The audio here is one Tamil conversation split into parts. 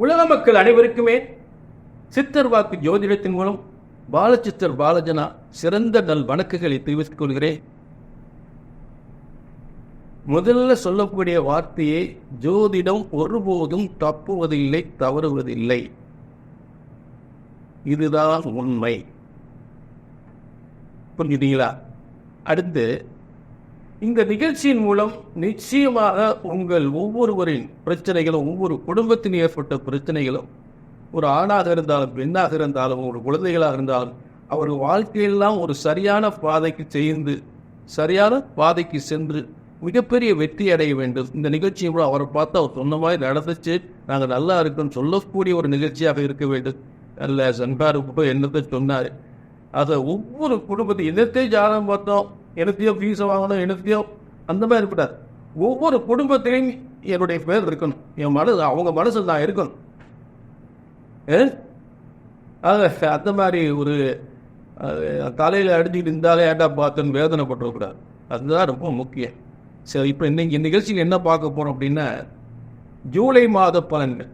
உலக மக்கள் அனைவருக்குமே சித்தர் வாக்கு ஜோதிடத்தின் மூலம் பாலச்சித்தர் பாலஜனா சிறந்த நல் வணக்குகளை தெரிவித்துக் கொள்கிறேன். முதல்ல சொல்லக்கூடிய வார்த்தையே, ஜோதிடம் ஒருபோதும் தப்புவதில்லை, தவறுவதில்லை. இதுதான் உண்மை. புரிஞ்சுட்டீங்களா? அடுத்து, இந்த நிகழ்ச்சியின் மூலம் நிச்சயமாக உங்கள் ஒவ்வொருவரின் பிரச்சனைகளும், ஒவ்வொரு குடும்பத்தில் ஏற்பட்ட பிரச்சனைகளும், ஒரு ஆணாக இருந்தாலும் பெண்ணாக இருந்தாலும் ஒரு குழந்தைகளாக இருந்தாலும் அவர் வாழ்க்கையெல்லாம் ஒரு சரியான பாதைக்கு சேர்ந்து சரியான பாதைக்கு சென்று மிகப்பெரிய வெற்றி அடைய வேண்டும். இந்த நிகழ்ச்சியை கூட அவரை பார்த்து அவர் சொன்ன மாதிரி நடந்துச்சு, நாங்கள் நல்லா இருக்கோம் சொல்லக்கூடிய ஒரு நிகழ்ச்சியாக இருக்க வேண்டும். நல்ல சன்பாருக்கு என்னத்தை சொன்னார். அதை ஒவ்வொரு குடும்பத்தையும் என்னத்தையும் ஜாதகம் பார்த்தோம், எனத்தையோ ஃபீஸை வாங்கணும், எனத்தையோ அந்த மாதிரி இருக்கக்கூடாது. ஒவ்வொரு குடும்பத்திலையும் என்னுடைய பேர் இருக்கணும், என் மனசு அவங்க மனசில் நான் இருக்கணும். அந்த மாதிரி ஒரு தலையில் அடிச்சுக்கிட்டு இருந்தாலே ஏண்டா பார்த்துன்னு வேதனைப்பட்டுறக்கூடாது. அதுதான் ரொம்ப முக்கியம். சரி, இப்போ இன்னைக்கு நிகழ்ச்சியில் என்ன பார்க்க போகிறோம் அப்படின்னா, ஜூலை மாத பலன்கள்.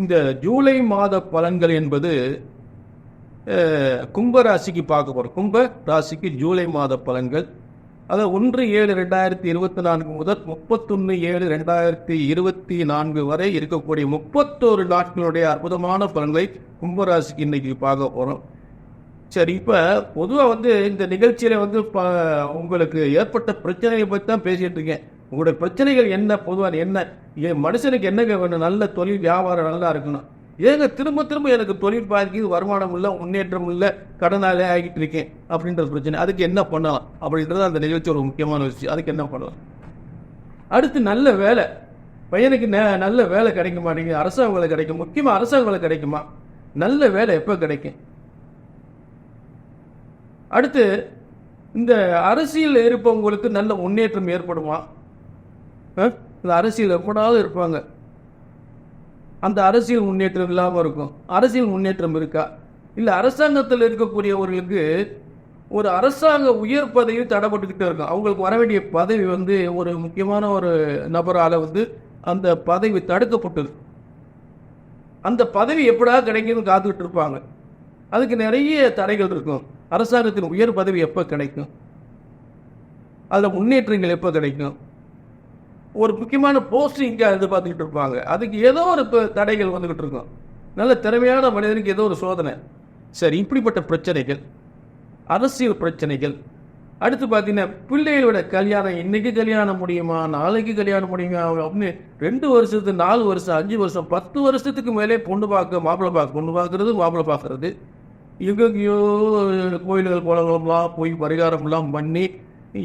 இந்த ஜூலை மாத பலன்கள் என்பது கும்ப ராசிக்கு பார்க்க போகிறோம். கும்ப ராசிக்கு ஜூலை மாத பலன்கள், அதாவது 1/7/2024 முதல் 31/7/2024 வரை இருக்கக்கூடிய 31 நாட்களுடைய அற்புதமான பலன்களை கும்பராசிக்கு இன்னைக்கு பார்க்க போகிறோம். சரி, இப்போ பொதுவாக இந்த நிகழ்ச்சியில் உங்களுக்கு ஏற்பட்ட பிரச்சனையை பற்றி தான் பேசிகிட்டு இருக்கேன். உங்களுடைய பிரச்சனைகள் என்ன, பொதுவாக என்ன, மனுஷனுக்கு என்னங்க வேணும்? நல்ல தொழில் வியாபாரம் நல்லா இருக்கணும். ஏங்க திரும்ப திரும்ப எனக்கு தொழில் பாதிக்குது, வருமானம் இல்லை, முன்னேற்றம் இல்லை, கடனாலே ஆகிட்டு இருக்கேன் அப்படின்றது பிரச்சனை. அதுக்கு என்ன பண்ணலாம் அப்படின்றது அந்த நிகழ்ச்சி ஒரு முக்கியமான விஷயம். அதுக்கு என்ன பண்ணலாம்? அடுத்து, நல்ல வேலை. பையனுக்கு நல்ல வேலை கிடைக்க மாட்டேங்குது, அரசாங்க வேலை கிடைக்கும். முக்கியமாக அரசாங்க வேலை கிடைக்குமா? நல்ல வேலை எப்போ கிடைக்கும்? அடுத்து, இந்த அரசியல் இருப்பவங்களுக்கு நல்ல முன்னேற்றம் ஏற்படுமா? இந்த அரசியல் எப்படாவது இருப்பாங்க, அந்த அரசியல் முன்னேற்றம் இல்லாமல் இருக்கும். அரசியல் முன்னேற்றம் இருக்கா? இல்லை அரசாங்கத்தில் இருக்கக்கூடியவர்களுக்கு ஒரு அரசாங்க உயர் பதவி தடைப்பட்டுக்கிட்டே இருக்கும். அவங்களுக்கு வர வேண்டிய பதவி ஒரு முக்கியமான ஒரு நபரால் அந்த பதவி தடுக்கப்பட்டது. அந்த பதவி எப்படா கிடைக்குன்னு காத்துக்கிட்டு இருப்பாங்க. அதுக்கு நிறைய தடைகள் இருக்கும். அரசாங்கத்தின் உயர் பதவி எப்போ கிடைக்கும்? அதில் முன்னேற்றங்கள் எப்போ கிடைக்கும்? ஒரு முக்கியமான போஸ்டிங்காக எதிர்பார்த்துக்கிட்டு இருப்பாங்க. அதுக்கு ஏதோ ஒரு தடைகள் வந்துக்கிட்டு இருக்கும். நல்ல திறமையான மனிதனுக்கு ஏதோ ஒரு சோதனை. சரி, இப்படிப்பட்ட பிரச்சனைகள், அரசியல் பிரச்சனைகள். அடுத்து பார்த்தீங்கன்னா, பிள்ளைகளோட கல்யாணம், இன்னைக்கு கல்யாணம் முடியுமா, நாளைக்கு கல்யாணம் முடியுமா அப்படின்னு 2 வருஷத்துக்கு 4 வருஷம் 5 வருஷம் 10 வருஷத்துக்கு மேலே பொண்ணு பார்க்க மாப்பிள்ளை பார்க்க, பொண்ணு பார்க்கறது மாப்பிள்ளை பார்க்கறது, எங்கேயோ கோயில்கள் குளங்கள்லாம் போய் பரிகாரம்லாம் பண்ணி,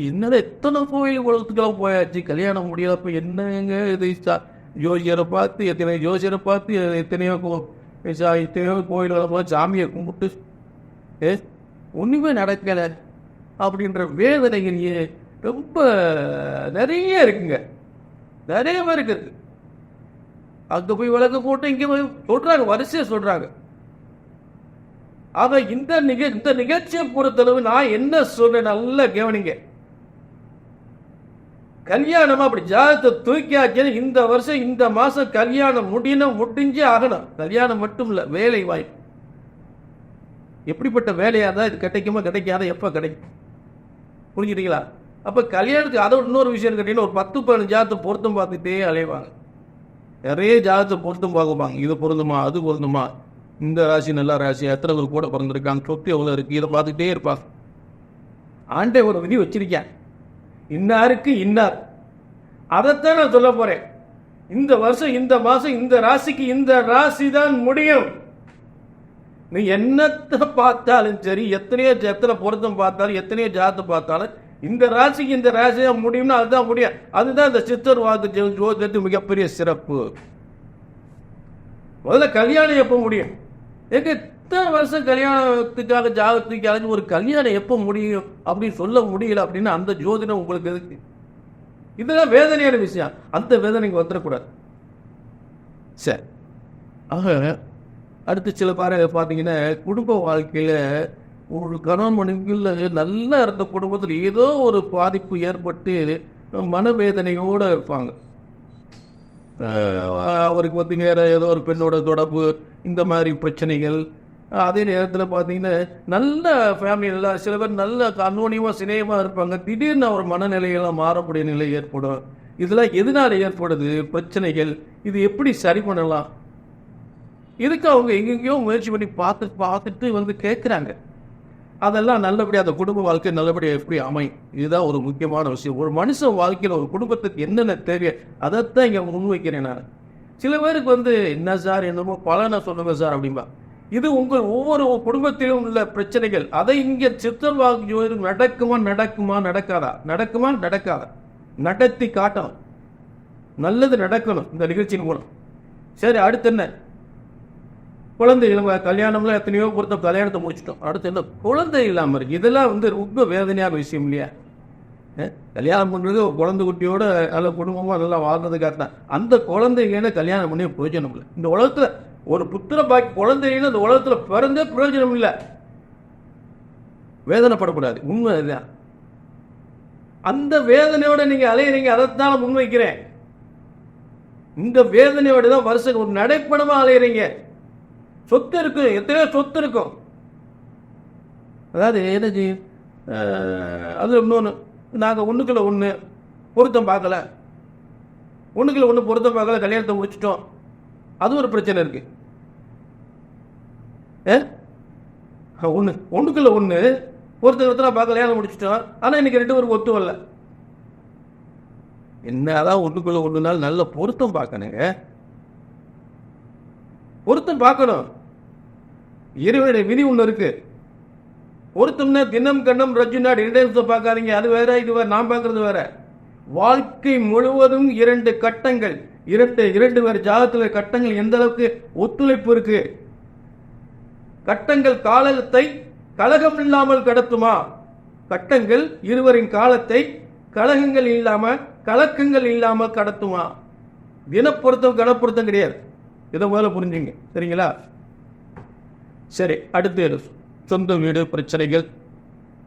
என்னடா எத்தனை கோயில் குளத்துக்கெல்லாம் போயாச்சு, கல்யாணம் முடியாதப்ப என்னங்க இது? ஜோசியரை பார்த்து எத்தனையோ எத்தனையோ கோயில்களை போய் சாமியை கும்பிட்டு ஒன்றுமே நடக்கலை அப்படின்ற வேதனைகள் ரொம்ப நிறைய இருக்குங்க. நிறைய பேருக்கு இருக்கு. அங்கே போய் விளக்கு போட்டு இங்கே போய் சொல்கிறாங்க, வரிசையாக சொல்கிறாங்க. ஆக இந்த நிகழ்ச்சியை பொறுத்தளவு நான் என்ன சொல்றேன், நல்லா கவனிங்க. கல்யாணமா அப்படி ஜாதகத்தை தூக்கியாச்சு, இந்த வருஷம் இந்த மாசம் கல்யாணம் முடிஞ்சே ஆகணும். கல்யாணம் மட்டும் இல்லை, வேலை வாய்ப்பு. எப்படிப்பட்ட வேலையா தான் இது கிடைக்குமா, கிடைக்காத எப்போ கிடைக்கும்? புரிஞ்சுட்டீங்களா? அப்போ கல்யாணத்துக்கு அதை இன்னொரு விஷயம் கேட்டீங்கன்னா, ஒரு 10-15 ஜாதகத்தை பொருத்தம் பார்த்துட்டே அலைவாங்க. நிறைய ஜாதகத்தை பொருத்தம் பார்க்குவாங்க. இது பொருந்துமா, அது பொருந்துமா, இந்த ராசி நல்ல ராசி, எத்தனை பேர் கூட பிறந்திருக்காங்க, சொத்து எவ்வளோ இருக்குது, இதை பார்த்துக்கிட்டே இருப்பாங்க. ஆண்டே ஒரு விதி வச்சிருக்கேன், இன்னாருக்கு இன்னார். அதைத்தான் நான் சொல்ல போறேன். இந்த வருஷம் இந்த மாசம் இந்த ராசிக்கு இந்த ராசி தான் முடியும். நீ என்னத்தை பார்த்தாலும் சரி, எத்தனை பொருத்தம் பார்த்தாலும், எத்தனையோ ஜாதத்தை பார்த்தாலும், இந்த ராசிக்கு இந்த ராசி தான் முடியும்னா அதுதான் முடியும். அதுதான் இந்த சித்தர் வாக்கு ஜோதிடத்து மிகப்பெரிய சிறப்பு. முதல்ல கல்யாணம் எப்போ முடியும்? எத்தனை வருஷம் கல்யாணத்துக்காக ஜாதகத்துக்கு அலைஞ்சு ஒரு கல்யாணம் எப்போ முடியும் அப்படின்னு சொல்ல முடியல அப்படின்னா அந்த ஜோதிடம் உங்களுக்கு எதுக்கு? இதெல்லாம் வேதனையான விஷயம். அந்த வேதனைக்கு வந்துடக்கூடாது. சரி, ஆக அடுத்து சில பார்த்தீங்கன்னா, குடும்ப வாழ்க்கையில் ஒரு கணவன் மனைவிக்குள்ள நல்லா இருந்த குடும்பத்தில் ஏதோ ஒரு பாதிப்பு ஏற்பட்டு மனவேதனையோடு இருப்பாங்க. அவருக்கு வந்து வேறு ஏதோ ஒரு பெண்ணோட தொடர்பு, இந்த மாதிரி பிரச்சனைகள். அதே நேரத்தில் பார்த்தீங்கன்னா நல்ல ஃபேமிலியில் சில பேர் நல்ல அன்னோனியமாக சிநேகமாக இருப்பாங்க, திடீர்னு அவர் மனநிலையெல்லாம் மாறக்கூடிய நிலை ஏற்படும். இதெல்லாம் எதனால் ஏற்படுது பிரச்சனைகள், இது எப்படி சரி பண்ணலாம், இதுக்கு அவங்க எங்கெங்கேயோ முயற்சி பண்ணி பார்த்துட்டு வந்து கேட்குறாங்க. அதெல்லாம் நல்லபடியாக அந்த குடும்ப வாழ்க்கை நல்லபடியாக எப்படி அமையும், இதுதான் ஒரு முக்கியமான விஷயம். ஒரு மனுஷன் வாழ்க்கையில் ஒரு குடும்பத்துக்கு என்னென்ன தேவை அதைத்தான் இங்கே முன்வைக்கிறேன் நான். சில பேருக்கு வந்து என்ன சார் என்னமோ பலனை சொல்லுங்க சார் அப்படின்பா. இது உங்கள் ஒவ்வொரு குடும்பத்திலும் உள்ள பிரச்சனைகள். அதை இங்கே சித்தர்வாக்கு நடக்குமா நடக்காதா நடத்தி காட்டணும். நல்லது நடக்கணும் இந்த நிகழ்ச்சியின் மூலம். சரி, அடுத்து என்ன? குழந்தை கல்யாணம்லாம் எத்தனையோ பொறுத்த கல்யாணத்தை முடிச்சிட்டோம். அடுத்து என்ன? குழந்தை இல்லாமல் இருக்கு. இதெல்லாம் வந்து ரொம்ப வேதனையான விஷயம் இல்லையா? கல்யாணம் பண்ணுறது குழந்தை குட்டியோட நல்ல குடும்பமாக நல்லா வாழ்றதுக்காக தான். அந்த குழந்தைகளே கல்யாணம் பண்ணி பிரயோஜனம் இல்லை. இந்த உலகத்தில் ஒரு புத்திர பாக்கி குழந்தைகள் இந்த உலகத்தில் பிறந்தே பிரயோஜனம் இல்லை. வேதனைப்படக்கூடாது, உண்மை இதுதான். அந்த வேதனையோட நீங்க அலையிறீங்க, அதைத்தான் முன்வைக்கிறேன். இந்த வேதனையோட தான் வருஷம் ஒரு நடைப்படமா அலையிறீங்க. சொத்து இருக்கு, எத்தனையோ சொத்து இருக்கும். அதாவது என்னது, அது இன்னொன்று, நாங்கள் ஒன்றுக்குள்ள ஒன்று பொருத்தம் பார்க்கல, கல்யாணத்தை முடிச்சிட்டோம், அது ஒரு பிரச்சனை இருக்கு. ஒன்றுக்குள்ள ஒன்று பொருத்தம் பார்க்க கல்யாணம் முடிச்சிட்டோம், ஆனால் இன்னைக்கு 2 பேருக்கு ஒத்து வரல. என்னதான் ஒன்றுக்குள்ள ஒன்றுனாலும் நல்ல பொருத்தம் பார்க்கணுங்க, பொருத்தம் பார்க்கணும். இறைவனுடைய விதி ஒன்று இருக்கு. பொருத்தம்னா தினம் கண்ணம் ரஜினா 2 நிமிஷம் பார்க்காதீங்க, அது வேற இது வேற, நான் பார்க்கறது வேற. வாழ்க்கை முழுவதும் 2 கட்டங்கள், 2 வேறு ஜாதகத்தில் கட்டங்கள் எந்த அளவுக்கு ஒத்துழைப்பு இருக்கு. கட்டங்கள் காலத்தை கலகம் இல்லாமல் கடத்துமா? கட்டங்கள் இருவரின் காலத்தை கலகங்கள் இல்லாம கலக்கங்கள் இல்லாமல் கடத்துமா? தினப்பொருத்தம் கணப்பொருத்தம் கிடையாது. இதை முதல்ல புரிஞ்சுங்க, சரிங்களா? சரி, அடுத்து சொந்த வீடு பிரச்சனைகள்,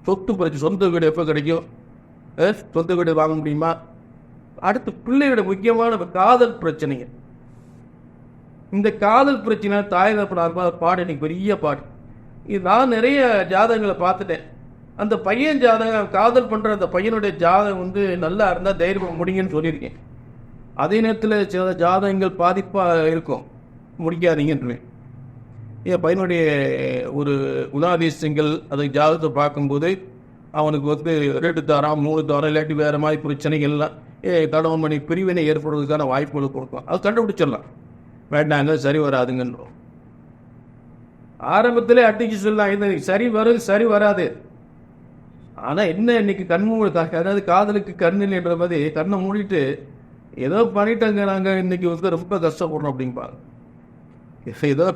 சொத்து பிரச்சனை. சொந்த வீடு எப்போ கிடைக்கும்? சொந்த வீடு வாங்க முடியுமா? அடுத்து பிள்ளையோட முக்கியமான காதல் பிரச்சனைங்க. இந்த காதல் பிரச்சனை தாய் தகப்பனார் பாடு எனக்கு பெரிய பாடு. இது நான் நிறைய ஜாதகங்களை பார்த்துட்டேன். அந்த பையன் ஜாதகம், காதல் பண்ணுற அந்த பையனுடைய ஜாதகம் வந்து நல்லா இருந்தால் தைரியம் முடியுங்கன்னு சொல்லியிருக்கேன். அதே நேரத்தில் சில ஜாதகங்கள் பாதிப்பாக இருக்கும், முடிக்காதீங்கன்னு. என் பையனுடைய ஒரு குணாதிசயங்கள் அதை ஜாதகத்தை பார்க்கும்போது அவனுக்கு வந்து 2 தாரம் 3 தாரம் இல்லாட்டி வேறு மாதிரி பிரச்சனைகள்லாம் கணவன் மணி பிரிவினை ஏற்படுவதற்கான வாய்ப்புகள் கொடுக்கும். அது கண்டுபிடிச்சிடலாம், வேண்டாங்க சரி வராதுங்கன்றோம். ஆரம்பத்திலே அட்டிக்கு சொல்லலாம், இது சரி வராது. ஆனால் என்ன, இன்னைக்கு கண்மூடிட்டாங்க. அதாவது காதலுக்கு கண்ணில் என்ற மாதிரி கண்ணை மூடிட்டு ஏதோ பண்ணிட்டாங்க, நாங்கள் இன்னைக்கு வந்து ரொம்ப கஷ்டப்படுறோம் அப்படிம்பாங்க. ஏதோ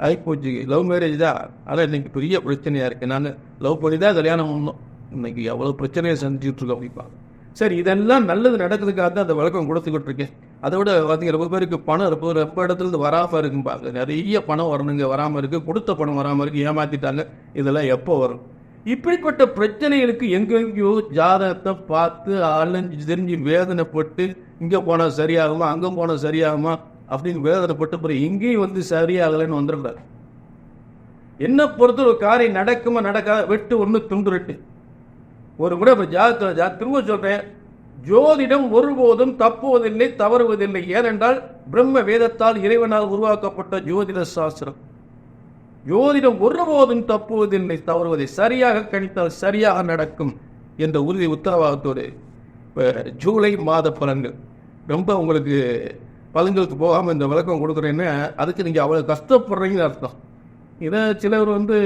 ஆகிப்போச்சு, லவ் மேரேஜ் தான், ஆனால் இன்னைக்கு பெரிய பிரச்சனையாக இருக்குது, நாங்கள் லவ் பண்ணி தான் கல்யாணம் பண்ணோம், இன்னைக்கு எவ்வளோ பிரச்சனையை சந்திச்சுட்டு இருக்கோம் அப்படிம்பாங்க. சரி, இதெல்லாம் நல்லது நடக்கிறதுக்காக தான் அந்த விளக்கம் கொடுத்துக்கிட்டு இருக்கேன். அதை விட பார்த்தீங்க, ரொம்ப பேருக்கு பணம் இருப்போம், ரொம்ப இடத்துல வராமல் இருக்கும்பாங்க. நிறைய பணம் வரணுங்க, வராமல் இருக்குது, கொடுத்த பணம் வராமல் இருக்குது, ஏமாற்றிட்டாங்க, இதெல்லாம் எப்போ வரும்? இப்படிப்பட்ட பிரச்சனைகளுக்கு எங்கெங்கேயோ ஜாதகத்தை பார்த்து அலைஞ்சு தெரிஞ்சு வேதனைப்பட்டு இங்கே போனால் சரியாகுமா, அங்கே போனால் சரியாகுமா அப்படின்னு வேதனைப்பட்டு பிறகு எங்கேயும் வந்து சரியாகலைன்னு வந்துடுறாரு. என்ன பொறுத்த ஒரு காரியம் நடக்குமா நடக்காத, வெட்டு 1 துண்டு 2. ஒரு முறை இப்போ ஜாதகத்தில் திரும்ப சொல்றேன், ஜோதிடம் ஒருபோதும் தப்புவதில்லை, தவறுவதில்லை. ஏனென்றால் பிரம்ம வேதத்தால் இறைவனால் உருவாக்கப்பட்ட ஜோதிட சாஸ்திரம். ஜோதிடம் ஒருபோதும் தப்புவதில்லை, தவறுவதை சரியாக கணித்தால் சரியாக நடக்கும் என்ற உறுதி உத்தரவாதத்தோடு இப்போ ஜூலை மாத பலன்கள் ரொம்ப உங்களுக்கு பலன்களுக்கு போகாமல் இந்த விளக்கம் கொடுக்குறேன்னு, அதுக்கு நீங்கள் அவ்வளோ கஷ்டப்படுறீங்கன்னு அர்த்தம். இதை சிலர் வந்து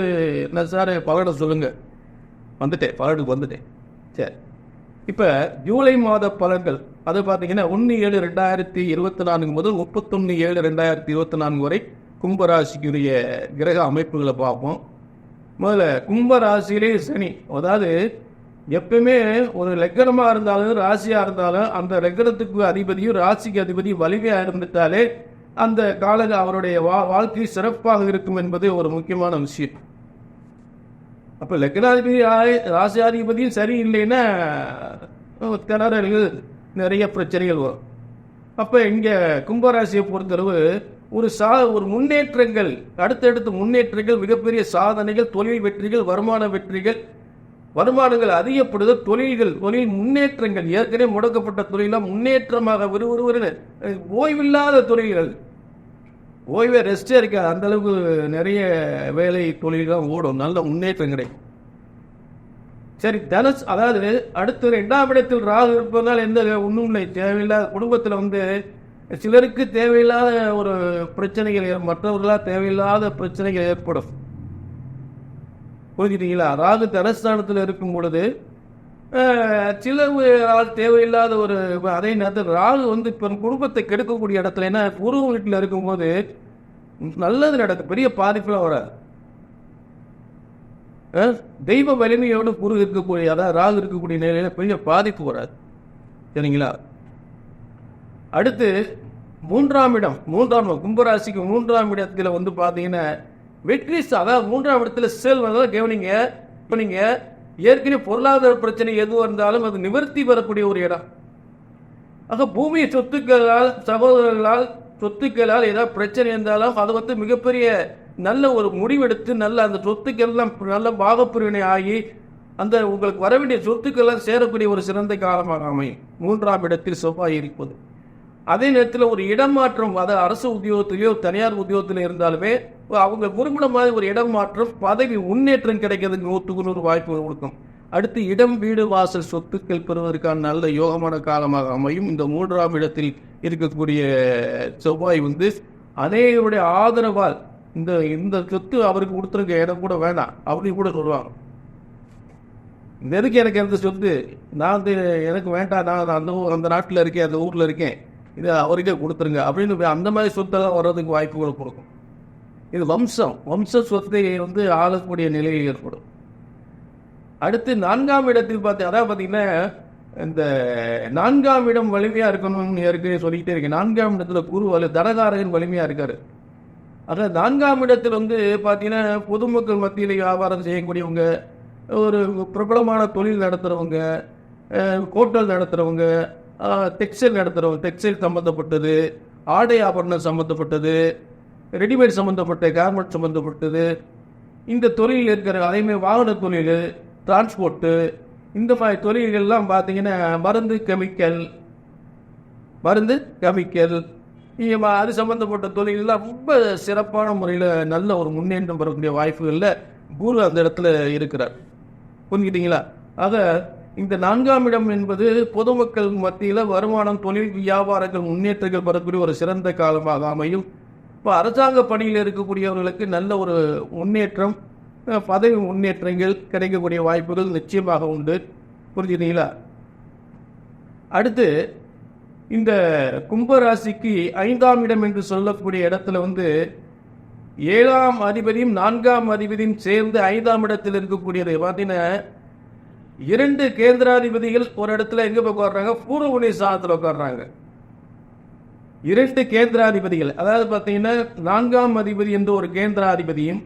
என்ன சார் பலனை சொல்லுங்கள், பலனுக்கு வந்துட்டேன். சரி, இப்போ ஜூலை மாத பலன்கள் அது பார்த்தீங்கன்னா 1/7/2024 முதல் 31/7/2024 வரை கும்பராசிக்குரிய கிரக அமைப்புகளை பார்ப்போம். முதல்ல கும்பராசியிலே சனி. அதாவது எப்பவுமே ஒரு லக்னமாக இருந்தாலும் ராசியாக இருந்தாலும் அந்த லக்னத்துக்கு அதிபதியும் ராசிக்கு அதிபதியும் வலிமையாக இருந்துட்டாலே அந்த கால அவருடைய வாழ்க்கை சிறப்பாக இருக்கும் என்பது ஒரு முக்கியமான விஷயம். அப்போ லக்னாதிபதி ராசியாதிபதியும் சரி இல்லைன்னா திணறல்கள், நிறைய பிரச்சனைகள் வரும். அப்ப இங்க கும்பராசியை பொறுத்தளவு ஒரு முன்னேற்றங்கள், அடுத்தடுத்து முன்னேற்றங்கள், மிகப்பெரிய சாதனைகள், தொழில் வெற்றிகள், வருமான வெற்றிகள், வருமானங்கள் அதிகப்படுதல், தொழில் முன்னேற்றங்கள், ஏற்கனவே முடக்கப்பட்ட தொழிலாம் முன்னேற்றமாக விறுவிறுவரு ஓய்வில்லாத தொழில்கள், ஓய்வே ரெஸ்டே இருக்காது, அந்த அளவுக்கு நிறைய வேலை தொழில்கள் ஓடும், நல்ல முன்னேற்றம் கிடைக்கும். சரி, தனுஷ், அதாவது அடுத்து 2ஆம் இடத்தில் ராகு இருப்பதால் எந்த ஒன்றும் இல்லை, தேவையில்லாத குடும்பத்தில் சிலருக்கு தேவையில்லாத ஒரு பிரச்சனைகள், மற்றவர்களால் தேவையில்லாத பிரச்சனைகள் ஏற்படும். புரிஞ்சுட்டீங்களா? ராகு தனஸ்தானத்தில் இருக்கும் பொழுது சிலர் தேவையில்லாத ஒரு, அதே நேரத்தில் ராகு இப்போ குடும்பத்தை கெடுக்கக்கூடிய இடத்துல, ஏன்னா பூர்வ வீட்டில் இருக்கும்போது நல்லது நடக்கும், பெரிய பாதிப்புலாம் வராது. தெய்வ வலிமையோடு குரு இருக்கக்கூடிய, அதாவது ராகு இருக்கக்கூடிய நிலையில பெரிய பாதிப்பு வராது. சரிங்களா? அடுத்து 3ஆம் இடம், கும்பராசிக்கு 3ஆம் இடத்துல பார்த்தீங்கன்னா வெற்றி, அதாவது 3ஆம் இடத்துல செல்வம். கவனிங்க, இப்போ நீங்க ஏற்கனவே பொருளாதார பிரச்சனை எதுவும் இருந்தாலும் அது நிவர்த்தி பெறக்கூடிய ஒரு இடம். ஆக பூமி சொத்துக்களால், சகோதரர்களால், சொத்துக்களால் ஏதாவது பிரச்சனை இருந்தாலும் அது மிகப்பெரிய நல்ல ஒரு முடிவெடுத்து நல்ல அந்த சொத்துக்கெல்லாம் நல்ல பாகப்பிரிவினை ஆகி அந்த உங்களுக்கு வர வேண்டிய சொத்துக்கெல்லாம் சேரக்கூடிய ஒரு சிறந்த காலமாக அமையும் 3ஆம் இடத்தில் செவ்வாய் இருப்பது. அதே நேரத்தில் ஒரு இடமாற்றம், அதாவது அரசு உத்தியோகத்திலேயோ தனியார் உத்தியோகத்தில் இருந்தாலுமே அவங்க விரும்பின மாதிரி ஒரு இடமாற்றம், பதவி முன்னேற்றம் கிடைக்கிறதுக்கு 100% வாய்ப்பு கொடுக்கும். அடுத்து இடம், வீடு, வாசல், சொத்துக்கள் பெறுவதற்கான நல்ல யோகமான காலமாக அமையும். இந்த 3ஆம் இடத்தில் இருக்கக்கூடிய செவ்வாய் அநேகருடைய ஆதரவால் இந்த சொத்து அவருக்கு கொடுத்துருக்க இடம் கூட வேண்டாம் அப்படின்னு கூட சொல்லுவாங்க. நெருக்கி எனக்கு எந்த சொத்து, நான் எனக்கு வேண்டாம், நான் அந்த நாட்டில் இருக்கேன், அந்த ஊரில் இருக்கேன், இதை அவருக்கே கொடுத்துருங்க அப்படின்னு அந்த மாதிரி சொத்தெல்லாம் வர்றதுக்கு வாய்ப்புகள் கொடுக்கும். இது வம்ச சொத்தை ஆளக்கூடிய நிலையில் ஏற்படும். அடுத்து 4ஆம் இடத்தில் அதாவது பார்த்தீங்கன்னா இந்த 4ஆம் இடம் வலிமையாக இருக்கணும்னு ஏற்கனவே சொல்லிக்கிட்டே இருக்கேன். 4ஆம் இடத்துல குரு தனகாரகன் வலிமையாக இருக்காரு. அதாவது 4ஆம் இடத்தில் பார்த்தீங்கன்னா பொதுமக்கள் மத்தியில் வியாபாரம் செய்யக்கூடியவங்க, ஒரு பிரபலமான தொழில் நடத்துகிறவங்க, ஹோட்டல் நடத்துகிறவங்க, டெக்ஸ்டைல் நடத்துகிறவங்க, டெக்ஸ்டைல் சம்மந்தப்பட்டது, ஆடை ஆபரணம் சம்மந்தப்பட்டது, ரெடிமேட் சம்மந்தப்பட்ட கார்மெண்ட் சம்மந்தப்பட்டது, இந்த தொழில் இருக்கிற, அதேமாதிரி வாகன தொழில், டிரான்ஸ்போர்ட்டு, இந்த மாதிரி தொழில்கள்லாம் பார்த்தீங்கன்னா மருந்து கெமிக்கல் அது சம்பந்தப்பட்ட தொழிலெல்லாம் ரொம்ப சிறப்பான முறையில் நல்ல ஒரு முன்னேற்றம் பெறக்கூடிய வாய்ப்புகளில் குரு அந்த இடத்துல இருக்கிறார். புரிஞ்சுக்கிட்டீங்களா? ஆக இந்த 4ஆம் இடம் என்பது பொதுமக்கள் மத்தியில் வருமானம், தொழில், வியாபாரங்கள், முன்னேற்றங்கள் பெறக்கூடிய ஒரு சிறந்த காலமாக அமையும். இப்போ அரசாங்க பணியில் இருக்கக்கூடியவர்களுக்கு நல்ல ஒரு முன்னேற்றம், பதவி முன்னேற்றங்கள் கிடைக்கக்கூடிய வாய்ப்புகள் நிச்சயமாக உண்டு. புரிஞ்சுக்கிட்டீங்களா? அடுத்து இந்த கும்பராசிக்கு 5ஆம் இடம் என்று சொல்லக்கூடிய இடத்துல 7ஆம் அதிபதியும் 4ஆம் அதிபதியும் சேர்ந்து 5ஆம் இடத்தில் இருக்கக்கூடியது பார்த்தீங்கன்னா 2 கேந்திராதிபதிகள் ஒரு இடத்துல எங்க உட்கார்றாங்க, பூர்வ புண்ணிய ஸ்தானத்தில் உட்கார்றாங்க. 2 கேந்திராதிபதிகள், அதாவது பார்த்தீங்கன்னா 4ஆம் அதிபதி என்று ஒரு கேந்திராதிபதியும்,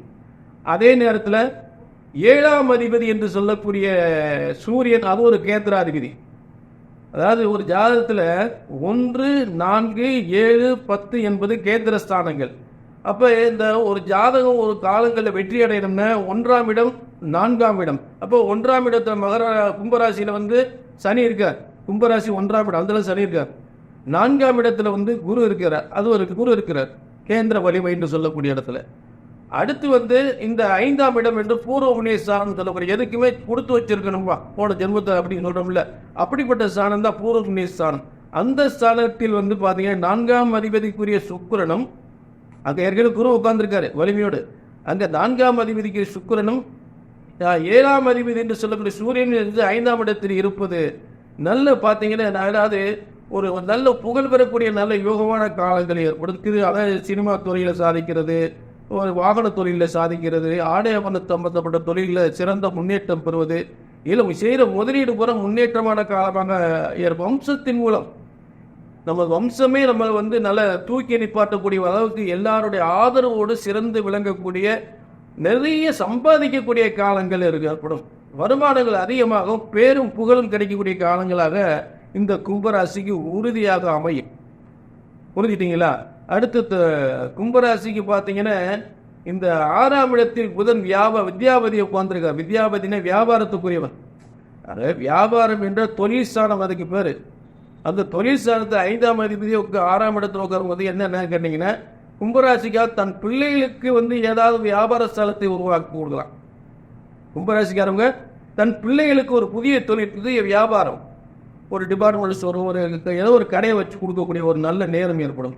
அதே நேரத்தில் 7ஆம் அதிபதி என்று சொல்லக்கூடிய சூரியன், அது ஒரு கேந்திராதிபதி. அதாவது ஒரு ஜாதகத்தில் 1, 4, 7, 10 என்பது கேந்திரஸ்தானங்கள். அப்போ இந்த ஒரு ஜாதகம் ஒரு காலங்களில் வெற்றி அடையணும்னா 1ஆம் இடம், 4ஆம் இடம். அப்போ 1ஆம் இடத்துல கும்பராசியில் சனி இருக்கார், கும்பராசி 1ஆம் இடம், அதில் சனி இருக்கார். 4ஆம் இடத்துல குரு இருக்கிறார், அது ஒரு குரு இருக்கிறார் கேந்திர வலிமை என்று சொல்லக்கூடிய இடத்துல. அடுத்து இந்த 5ஆம் இடம் என்று பூர்வ புண்ணிய ஸ்தானம் சொல்லக்கூடிய, எதுக்குமே கொடுத்து வச்சிருக்கணும்பா போன ஜென்மத்தை அப்படின்னு சொல்றோம்ல, அப்படிப்பட்ட ஸ்தானம் தான் பூர்வ புண்ணிய ஸ்தானம். அந்த ஸ்தானத்தில் பார்த்தீங்கன்னா 4ஆம் அதிபதிக்குரிய சுக்கிரனும், அங்கே ஏற்கனவே குரு உட்கார்ந்துருக்காரு வலிமையோடு, அங்கே 4ஆம் அதிபதிக்கு சுக்கிரனும் 7ஆம் அதிபதி என்று சொல்லக்கூடிய சூரியன் 5ஆம் இடத்தில் இருப்பது நல்ல பார்த்தீங்கன்னா, அதாவது ஒரு நல்ல புகழ் பெறக்கூடிய நல்ல யோகமான காலங்கள் ஏற்படுத்துது. அதாவது சினிமா துறையில் சாதிக்கிறது, ஒரு வாகன தொழிலில் சாதிக்கிறது, ஆடை சம்பந்தப்பட்ட தொழிலில் சிறந்த முன்னேற்றம் பெறுவது, இல்லை செய்கிற முதலீடு பூரா முன்னேற்றமான காலமாக வம்சத்தின் மூலம் நம்ம வம்சமே நம்ம நல்ல தூக்கி நிப்பாட்டக்கூடிய அளவுக்கு எல்லாருடைய ஆதரவோடு சிறந்து விளங்கக்கூடிய, நிறைய சம்பாதிக்கக்கூடிய காலங்கள் ஏற்படும். வருமானங்கள் அதிகமாகவும் பேரும் புகழும் கிடைக்கக்கூடிய காலங்களாக இந்த கும்பராசிக்கு உறுதியாக அமையும். புரிஞ்சுட்டீங்களா? அடுத்து கும்பராசிக்கு பார்த்தீங்கன்னா இந்த 6ஆம் இடத்தில் புதன் வித்யாபதியை உட்கார்ந்துருக்கார். வித்யாபதினா வியாபாரத்துக்குரியவன். அதாவது வியாபாரம் என்ற தொழில் ஸ்தானம் அதுக்கு பேர். அந்த தொழில் ஸ்தானத்தை 5ஆம் அதிபதி 6ஆம் இடத்துல உட்காரும்போது என்ன கேட்டீங்கன்னா, கும்பராசிக்காக தன் பிள்ளைகளுக்கு ஏதாவது வியாபார ஸ்தலத்தை உருவாக்கி கொடுக்கலாம். கும்பராசிக்காரவங்க தன் பிள்ளைகளுக்கு ஒரு புதிய தொழில், புதிய வியாபாரம், ஒரு டிபார்ட்மெண்ட் ஸ்டோர், ஏதோ ஒரு கடையை வச்சு கொடுக்கக்கூடிய ஒரு நல்ல நேரம் ஏற்படும்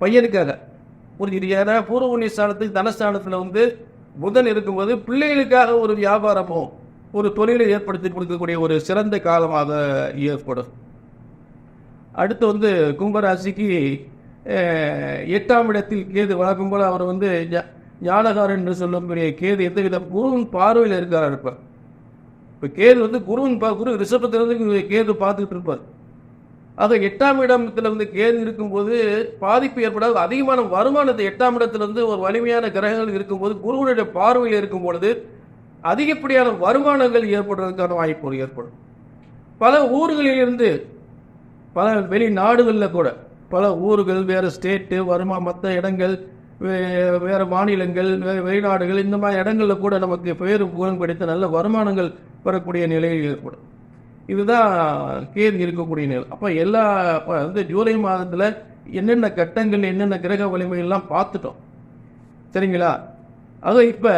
பையனுக்காக. புரிஞ்சுட்டு, ஏன்னா பூர்வ புண்ணிய ஸ்தானத்துக்கு தனஸ்தானத்தில் புதன் இருக்கும்போது பிள்ளைகளுக்காக ஒரு வியாபாரமோ ஒரு தொழிலை ஏற்படுத்தி கொடுக்கக்கூடிய ஒரு சிறந்த காலமாக ஏற்படும். அடுத்து கும்பராசிக்கு 8ஆம் இடத்தில் கேது. வழக்கம் போல அவர் ஞானகாரன் என்று சொல்லக்கூடிய கேது எந்தவித குருவின் பார்வையில் இருக்கார். இப்போ கேது குரு ரிஷபத்திலிருந்து கேது பார்த்துக்கிட்டு இருப்பார். ஆக 8ஆம் இடத்துல கேது இருக்கும்போது பாதிப்பு ஏற்படாது. அதிகமான வருமானத்தை 8ஆம் இடத்துல ஒரு வலிமையான கிரகங்கள் இருக்கும்போது குருவனுடைய பார்வையில் இருக்கும் பொழுது அதிகப்படியான வருமானங்கள் ஏற்படுறதுக்கான வாய்ப்பு ஏற்படும். பல ஊர்களிலிருந்து, பல வெளிநாடுகளில் கூட, பல ஊர்கள், வேறு ஸ்டேட்டு, மற்ற இடங்கள், வேறு மாநிலங்கள், வெளிநாடுகள், இந்த மாதிரி இடங்களில் கூட நமக்கு பெயரும் புகழும் கிடைத்த நல்ல வருமானங்கள் வரக்கூடிய நிலையில் ஏற்படும். இதுதான் கேது இருக்கக்கூடிய நிலை. அப்போ ஜூலை மாதத்தில் என்னென்ன கட்டங்கள், என்னென்ன கிரக வலிமையெல்லாம் பார்த்துட்டோம், சரிங்களா? ஆக இப்போ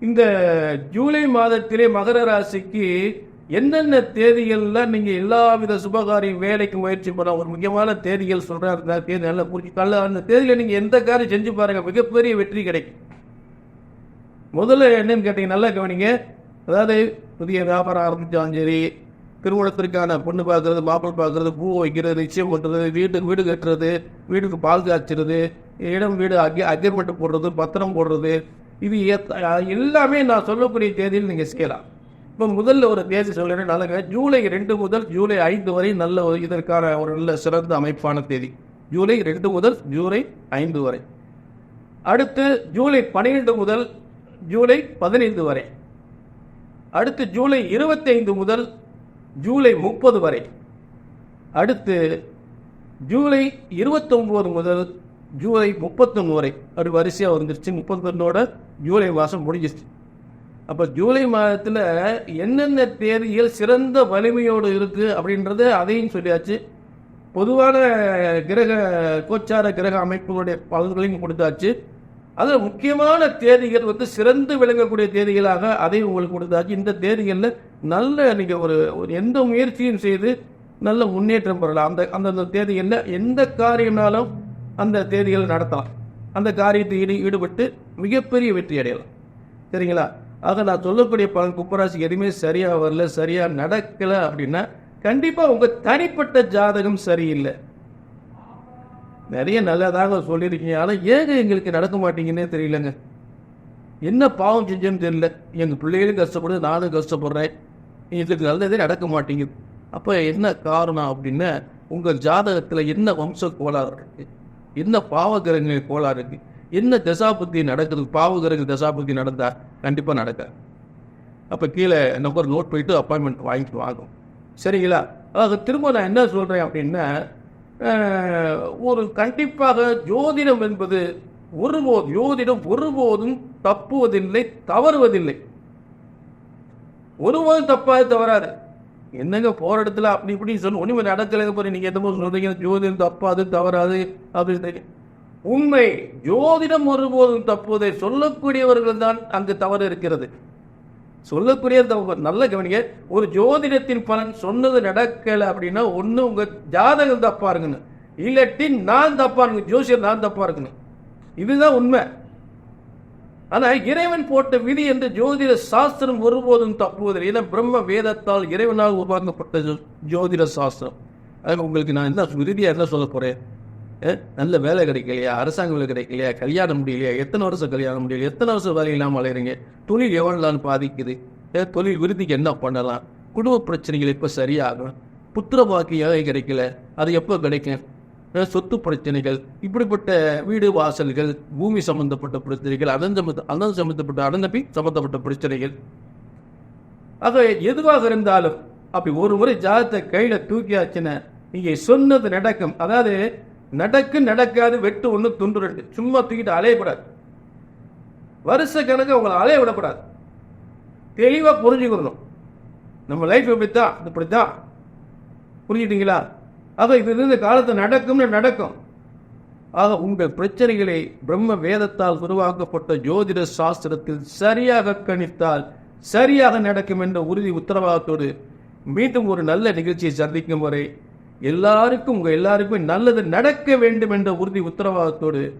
இந்த ஜூலை மாதத்திலே மகர ராசிக்கு என்னென்ன தேதிகள்லாம் நீங்கள் எல்லாவித சுபகாரியம் வேலைக்கு முயற்சி பண்ண ஒரு முக்கியமான தேதிகள் சொல்கிறேன். அந்த தேதி நல்லா புரிஞ்சு அந்த தேதியில் நீங்கள் எந்த காரியம் செஞ்சு பாருங்கள், மிகப்பெரிய வெற்றி கிடைக்கும். முதல்ல என்னன்னு கேட்டீங்க, நல்லா கவனிங்க. அதாவது புதிய வியாபாரம் ஆரம்பித்தாலும் சரி, திருமணத்திற்கான பொண்ணு பார்க்கறது, மாப்பிள்ளை பார்க்கறது, பூ வைக்கிறது, நிச்சயம் பண்ணுறது, வீடு கட்டுறது, வீட்டுக்கு பால் காய்ச்சிறது, வீடு அக்ரிமெண்ட் போடுறது, பத்திரம் போடுறது, இது எல்லாமே நான் சொல்லக்கூடிய தேதியில் நீங்கள் செய்யலாம். இப்போ முதல்ல ஒரு தேதி சொல்கிறேன், நல்லங்க. ஜூலை 2 முதல் ஜூலை 5 வரை நல்ல இதற்கான ஒரு நல்ல சிறந்த அமைப்பான தேதி. ஜூலை 2 முதல் ஜூலை 5 வரை. அடுத்து ஜூலை 12 முதல் ஜூலை 15 வரை. அடுத்து ஜூலை 25 முதல் ஜூலை 30 வரை. அடுத்து ஜூலை 29 முதல் ஜூலை 31 வரை. அப்படி வரிசையாக வந்துருச்சு. 31ஓட ஜூலை மாதம் முடிஞ்சிருச்சு. அப்போ ஜூலை மாதத்தில் என்னென்ன தேதிகள் சிறந்த வலிமையோடு இருக்குது அப்படின்றத அதையும் சொல்லியாச்சு. பொதுவான கிரக கோச்சார கிரக அமைப்புகளுடைய பலன்களையும் கொடுத்தாச்சு. அதில் முக்கியமான தேதிகள் சிறந்து விளங்கக்கூடிய தேதிகளாக அதையும் உங்களுக்கு கொடுத்தாச்சு. இந்த தேதிகளில் நல்ல நீங்கள் ஒரு எந்த முயற்சியும் செய்து நல்ல முன்னேற்றம் பெறலாம். அந்தந்த தேதிகளில் எந்த காரியம்னாலும் அந்த தேதிகள் நடத்தலாம். அந்த காரியத்தை ஈடுபட்டு மிகப்பெரிய வெற்றி அடையலாம், சரிங்களா? ஆக நான் சொல்லக்கூடிய பலன் கும்பராசிக்கு எதுவுமே சரியாக வரல, சரியாக நடக்கலை அப்படின்னா கண்டிப்பாக உங்கள் தனிப்பட்ட ஜாதகம் சரியில்லை. நிறைய நல்லதாக சொல்லியிருக்கீங்க, ஆனால் ஏங்க எங்களுக்கு நடக்க மாட்டீங்கன்னே தெரியலங்க. என்ன பாவம் செஞ்சேன்னு தெரியல. எங்கள் பிள்ளைகளும் கஷ்டப்படுது, நானும் கஷ்டப்படுறேன், எங்களுக்கு நல்லதே நடக்க மாட்டேங்குது. அப்போ என்ன காரணம் அப்படின்னா, உங்கள் ஜாதகத்தில் என்ன வம்ச கோளாறு இருக்குது, என்ன பாவகிரகங்கள் கோளாறு இருக்குது, என்ன தசாபுத்தி நடக்குது. பாவகிரக தசாபுத்தி நடந்தால் கண்டிப்பாக நடக்காது. அப்போ கீழே நம்பர் நோட் போயிட்டு அப்பாயின்மெண்ட் வாங்கிட்டு வாங்கும், சரிங்களா? திரும்ப நான் என்ன சொல்கிறேன் அப்படின்னா, ஒரு கண்டிப்பாக ஜோதிடம் என்பது ஜோதிடம் ஒருபோதும் தப்புவதில்லை, தவறுவதில்லை. ஒருபோதும் தவறாது. என்னங்க போற இடத்துல அப்படி இப்படி சொல்லு ஒண்ணுமே நடக்கலைங்க போற, நீங்க எந்த போது சொல்றீங்க ஜோதிடம் தப்பாது தவறாது அப்படின்னு. உண்மை, ஜோதிடம் ஒருபோதும் தப்புவதை சொல்லக்கூடியவர்கள் தான் அங்கு தவறு இருக்கிறது. சொல்லக்கூடிய நல்ல கவனிங்க. ஒரு ஜோதிடத்தின் பலன் சொன்னது நடக்கலை அப்படின்னா ஒன்று உங்க ஜாதகம் தப்பா இருக்குன்னு, இல்லாட்டி நான் தப்பா இருக்கு, ஜோசியர் நான் தப்பா இருக்குன்னு. இதுதான் உண்மை. ஆனா இறைவன் போட்ட விதி என்று ஜோதிட சாஸ்திரம் ஒருபோதும் தப்புவதில்லை. ஏன்னா பிரம்ம வேதத்தால் இறைவனால் உருவாக்கப்பட்ட ஜோதிட சாஸ்திரம். அது உங்களுக்கு நான் என்ன இறுதியாக என்ன சொல்ல போறேன், நல்ல வேலை கிடைக்கலையா, அரசாங்க வேலை கிடைக்கலையா, கல்யாணம் முடியலையா, எத்தனை வருஷம் கல்யாணம் முடியல, எத்தனை வருஷம் வேலை இல்லாமல் அலையிறீங்க, தொழில் எவ்வளவு பாதிக்குது, தொழில் விருத்திக்கு என்ன பண்ணலாம், குடும்ப பிரச்சனைகள் எப்போ சரியாகும், புத்திர பாக்கியாக கிடைக்கல அது எப்போ கிடைக்கும், சொத்து பிரச்சனைகள், இப்படிப்பட்ட வீடு வாசல்கள், பூமி சம்பந்தப்பட்ட பிரச்சனைகள், அதன் சம்பந்தப்பட்ட அடந்தப்பி சம்பந்தப்பட்ட பிரச்சனைகள், ஆக எதுவாக இருந்தாலும் அப்படி ஒரு முறை ஜாதகத்தை கையில தூக்கியாச்சுன்னா நீங்க சொன்னது நடக்கும். அதாவது நடக்காது, வெட்டு ஒன்று துண்டு ரெண்டு. சும்மா தூக்கிட்டு அலையக்கூடாது. வருஷ கணக்கு உங்களை அலைய விடக்கூடாது. தெளிவாக புரிஞ்சுக்கணும். நம்ம லைஃப் இப்படித்தான், இப்படித்தான். புரிஞ்சுட்டீங்களா? ஆக இது இந்த காலத்தை நடக்கும். ஆக உங்கள் பிரச்சனைகளை பிரம்ம வேதத்தால் உருவாக்கப்பட்ட ஜோதிட சாஸ்திரத்தில் சரியாக கணித்தால் சரியாக நடக்கும் என்ற உறுதி உத்தரவாதத்தோடு மீண்டும் ஒரு நல்ல நிகழ்ச்சியை சந்திக்கும் வரை உங்க எல்லாருக்கும் நல்லது நடக்க வேண்டும் என்ற உறுதி உத்தரவாதத்தோடு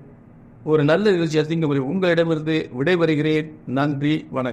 ஒரு நல்ல நிகழ்ச்சியை சந்திக்கும் வரை உங்களிடமிருந்து விடைபெறுகிறேன். நன்றி, வணக்கம்.